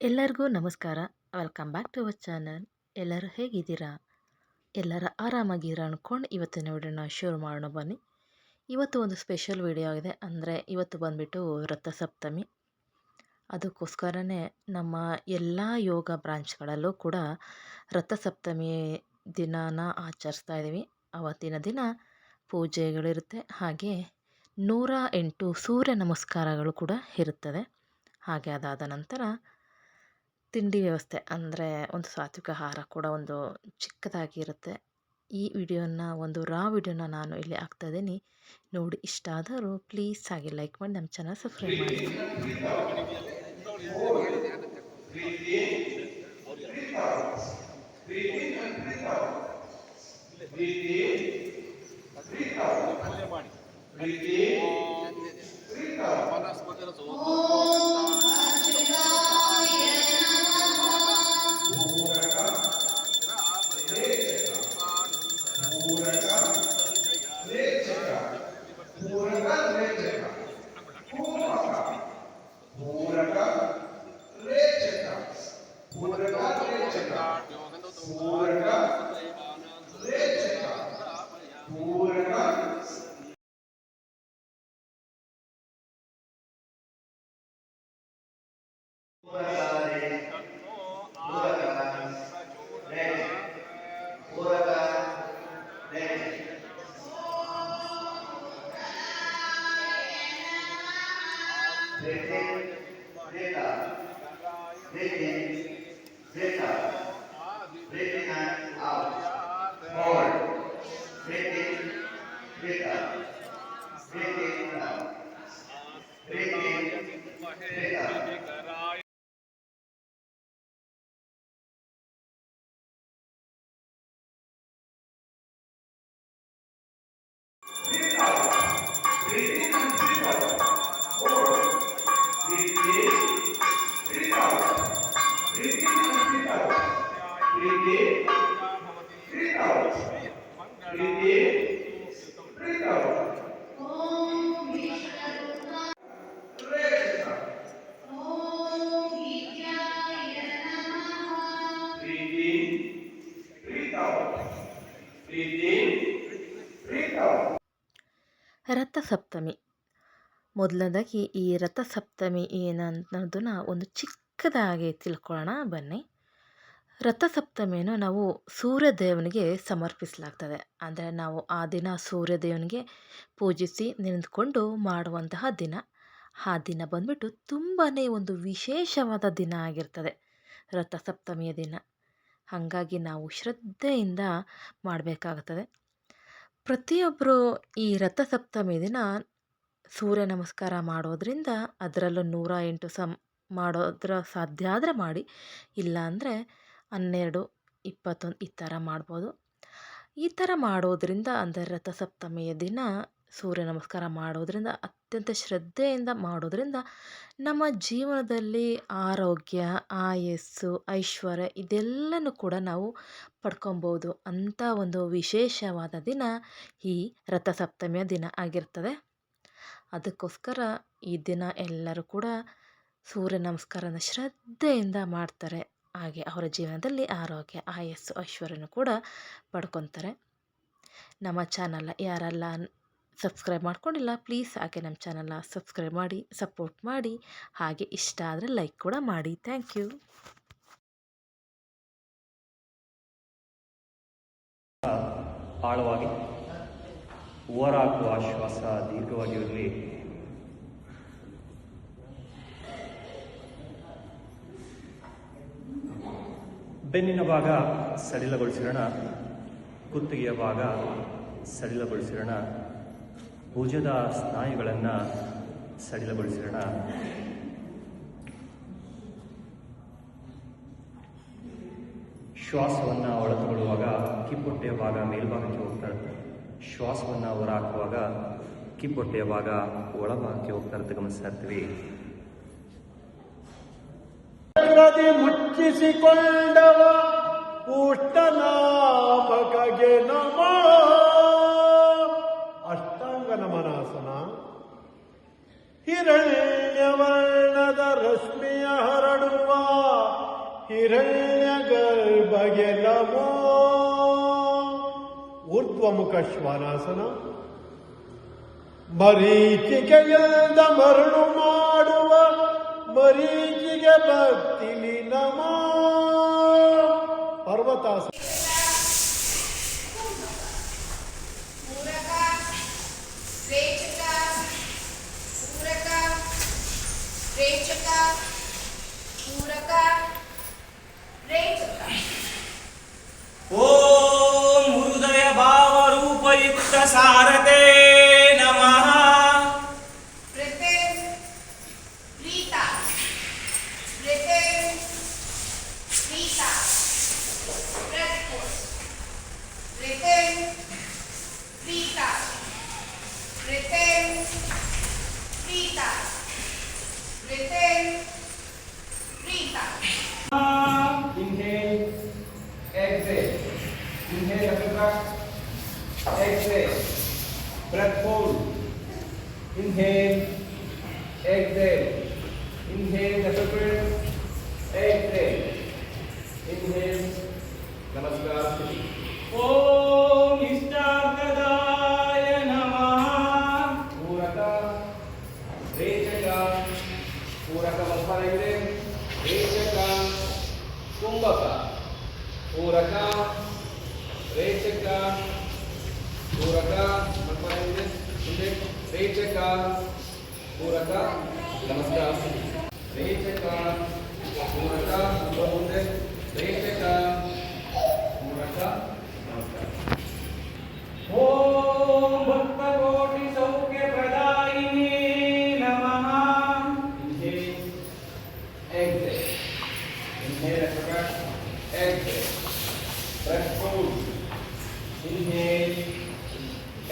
ಎಲ್ಲರಿಗೂ ನಮಸ್ಕಾರ. Welcome back to our channel. ಎಲ್ಲರೂ ಹೇಗಿದ್ದೀರಾ? ಎಲ್ಲರ ಆರಾಮಾಗಿರ ಅಂದ್ಕೊಂಡು ಇವತ್ತಿನ ವಿಡಿಯೋನ ಶುರು ಮಾಡೋಣ ಬನ್ನಿ. ಇವತ್ತು ಒಂದು ಸ್ಪೆಷಲ್ ವಿಡಿಯೋ ಆಗಿದೆ. ಅಂದರೆ ಇವತ್ತು ಬಂದುಬಿಟ್ಟು ರಥಸಪ್ತಮಿ. ಅದಕ್ಕೋಸ್ಕರನೇ ನಮ್ಮ ಎಲ್ಲ ಯೋಗ ಬ್ರಾಂಚ್ಗಳಲ್ಲೂ ಕೂಡ ರಥಸಪ್ತಮಿ ದಿನಾನ ಆಚರಿಸ್ತಾ ಇದ್ದೀವಿ. ಆವತ್ತಿನ ದಿನ ಪೂಜೆಗಳಿರುತ್ತೆ. ಹಾಗೆ 108 ಸೂರ್ಯ ನಮಸ್ಕಾರಗಳು ಕೂಡ ಇರುತ್ತದೆ. ಹಾಗೆ ಅದಾದ ನಂತರ ತಿಂಡಿ ವ್ಯವಸ್ಥೆ ಅಂದರೆ ಒಂದು ಸಾತ್ವಿಕ ಆಹಾರ ಕೂಡ ಒಂದು ಚಿಕ್ಕದಾಗಿರುತ್ತೆ. ಈ ವಿಡಿಯೋನ ಒಂದು ವಿಡಿಯೋನ ನಾನು ಇಲ್ಲಿ ಹಾಕ್ತಾಯಿದ್ದೀನಿ. ನೋಡಿ ಇಷ್ಟ ಆದರೂ ಪ್ಲೀಸ್ ಹಾಗೆ ಲೈಕ್ ಮಾಡಿ ನಮ್ಮ ಚಾನಲ್ ಸಬ್ಸ್ಕ್ರೈಬ್ ಮಾಡಿ. ರಥಸಪ್ತಮಿ. ಮೊದಲನೇದಾಗಿ ಈ ರಥಸಪ್ತಮಿ ಏನನ್ನೋದನ್ನ ಒಂದು ಚಿಕ್ಕದಾಗಿ ತಿಳ್ಕೊಳ್ಳೋಣ ಬನ್ನಿ. ರಥಸಪ್ತಮಿಯನ್ನು ನಾವು ಸೂರ್ಯದೇವನಿಗೆ ಸಮರ್ಪಿಸಲಾಗ್ತದೆ. ಅಂದರೆ ನಾವು ಆ ದಿನ ಸೂರ್ಯದೇವನಿಗೆ ಪೂಜಿಸಿ ನಿಂತ್ಕೊಂಡು ಮಾಡುವಂತಹ ದಿನ. ಆ ದಿನ ಬಂದ್ಬಿಟ್ಟು ತುಂಬಾ ಒಂದು ವಿಶೇಷವಾದ ದಿನ ಆಗಿರ್ತದೆ ರಥಸಪ್ತಮಿಯ ದಿನ. ಹಾಗಾಗಿ ನಾವು ಶ್ರದ್ಧೆಯಿಂದ ಮಾಡಬೇಕಾಗುತ್ತದೆ. ಪ್ರತಿಯೊಬ್ಬರು ಈ ರಥಸಪ್ತಮಿ ದಿನ ಸೂರ್ಯ ನಮಸ್ಕಾರ ಮಾಡೋದ್ರಿಂದ, ಅದರಲ್ಲೂ 108 ಮಾಡೋದ್ರ ಸಾಧ್ಯ ಆದರೆ ಮಾಡಿ, ಇಲ್ಲಾಂದರೆ 12, 21 ಈ ಥರ ಮಾಡ್ಬೋದು. ಈ ಥರ ಮಾಡೋದ್ರಿಂದ, ಅಂದರೆ ರಥಸಪ್ತಮಿಯ ದಿನ ಸೂರ್ಯ ನಮಸ್ಕಾರ ಮಾಡೋದ್ರಿಂದ, ಅತ್ಯಂತ ಶ್ರದ್ಧೆಯಿಂದ ಮಾಡೋದ್ರಿಂದ ನಮ್ಮ ಜೀವನದಲ್ಲಿ ಆರೋಗ್ಯ, ಆಯಸ್ಸು, ಐಶ್ವರ್ಯ ಇದೆಲ್ಲನೂ ಕೂಡ ನಾವು ಪಡ್ಕೊಬೋದು ಅಂತ ಒಂದು ವಿಶೇಷವಾದ ದಿನ ಈ ರಥಸಪ್ತಮಿಯ ದಿನ ಆಗಿರ್ತದೆ. ಅದಕ್ಕೋಸ್ಕರ ಈ ದಿನ ಎಲ್ಲರೂ ಕೂಡ ಸೂರ್ಯ ನಮಸ್ಕಾರನ ಶ್ರದ್ಧೆಯಿಂದ ಮಾಡ್ತಾರೆ. ಹಾಗೆ ಅವರ ಜೀವನದಲ್ಲಿ ಆರೋಗ್ಯ, ಆಯಸ್ಸು, ಐಶ್ವರ್ಯನೂ ಕೂಡ ಪಡ್ಕೊತಾರೆ. ನಮ್ಮ ಚಾನಲ್ ಯಾರೆಲ್ಲ ಸಬ್ಸ್ಕ್ರೈಬ್ ಮಾಡ್ಕೊಂಡಿಲ್ಲ ಪ್ಲೀಸ್ ಹಾಗೆ ನಮ್ಮ ಚಾನಲ್ನ ಸಬ್ಸ್ಕ್ರೈಬ್ ಮಾಡಿ, ಸಪೋರ್ಟ್ ಮಾಡಿ. ಹಾಗೆ ಇಷ್ಟ ಆದರೆ ಲೈಕ್ ಕೂಡ ಮಾಡಿ. Thank you. ಆಳವಾಗಿ ಹೊರಹಾಕುವ ಶ್ವಾಸ ದೀರ್ಘವಾಗಿರಲಿ. ಬೆನ್ನಿನ ಭಾಗ ಸಡಿಲಗೊಳಿಸಿರೋಣ, ಕುತ್ತಿಗೆಯ ಭಾಗ ಸಡಿಲಗೊಳಿಸಿರೋಣ, ಭುಜದ ಸ್ನಾಯುಗಳನ್ನು ಸಡಿಲಗೊಳಿಸಿರೋಣ. ಶ್ವಾಸವನ್ನು ಒಳತಗೊಳ್ಳುವಾಗ ಕಿಬ್ಬೊಟ್ಟೆಯ ಭಾಗ ಮೇಲ್ಭಾಗಕ್ಕೆ ಹೋಗ್ತಾ ಇರುತ್ತೆ. ಶ್ವಾಸವನ್ನು ಹೊರಹಾಕುವಾಗ ಕಿಬ್ಬೊಟ್ಟೆಯ ಭಾಗ ಒಳಭಾಗಕ್ಕೆ ಹೋಗ್ತಾ ಇರುತ್ತೆ, ಗಮನಿಸ್ತಾ ಇರ್ತೀವಿ. ಮುಚ್ಚಿಸಿಕೊಂಡವ ಉಷ್ಟನಾಮಕಗೆ ನಮ. ಅಷ್ಟಾಂಗ ನಮನಾಸನ. ಹಿರಣ್ಯವರ್ಣದ ರಶ್ಮಿಯ ಹರಡುವ ಹಿರಣ್ಯ ಗರ್ಭಗೆ ನಮೋ ಊರ್ಧ್ವಮುಖ ಶ್ವಾನಾಸನ ಮರೀಚಿಕೆಯಲ್ದ ಮರಳು ಮಾಡುವ ಮರೀಚಿಗೆ ಭಕ್ತಿಲಿ ನಮೋ ಪರ್ವತಾಸನ ಪೂರಕ ರೇಚಕ ಪೂರಕ ರೇಚಕ ಪೂರಕ ರೇಚಕ ಓಂ ಹೃದಯ ಭಾವರೂಪಯುಕ್ತ ಸಾರತೆ ನಮಃ ಪ್ರಿಪೇರ್ ಪ್ರೀತಾ ಪ್ರಿಪೇರ್ ಪ್ರೀತಾ ಪ್ರೆಸ್ಪೋಸ್ ಪ್ರಿಪೇರ್ ಪ್ರೀತಾ ಪ್ರಿಪೇರ್ ಪ್ರೀತಾ ಪ್ರಿಪೇರ್ ಪ್ರೀತಾ Inhale, exhale. Inhale, double breath. Exhale. Breath hold. Inhale, exhale. Inhale, double breath. Exhale. Inhale. Namaskar. Om Ishtadaya Namah. Puraka. Rechaka. Puraka Mukhaide. Rechaka. ಕುಂಭಕ ಪೂರಕ ರೇಚಕ ಪೂರಕ ಮುಂದೆ ರೇಚಕ ಪೂರಕ ನಮಸ್ಕಾರ ರೇಚಕ ಪೂರಕ ಮುಂದೆ ರೇಚಕ ಪೂರಕ ನಮಸ್ಕಾರ ಓಂ ಭಕ್ತ ಕೋಟಿ ಸೌಖ್ಯ ಪ್ರದಾಯಿನಿ ನಮಃ Excel Inhale, exhale. Breath hold. Inhale,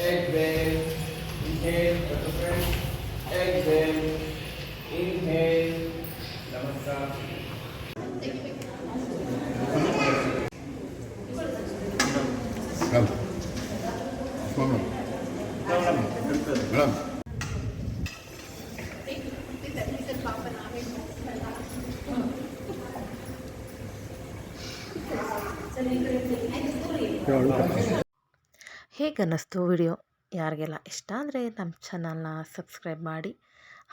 exhale. Inhale, exhale. Inhale. Namaskar. ಹೇಗನ್ನಿಸ್ತು ವಿಡಿಯೋ? ಯಾರಿಗೆಲ್ಲ ಇಷ್ಟ ಅಂದರೆ ನಮ್ಮ ಚಾನಲ್ನ ಸಬ್ಸ್ಕ್ರೈಬ್ ಮಾಡಿ,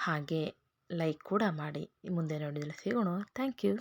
ಹಾಗೆ ಲೈಕ್ ಕೂಡ ಮಾಡಿ. ಮುಂದೆ ನೋಡಿದಲ್ಲಿ ಸಿಗೋಣ. Thank you.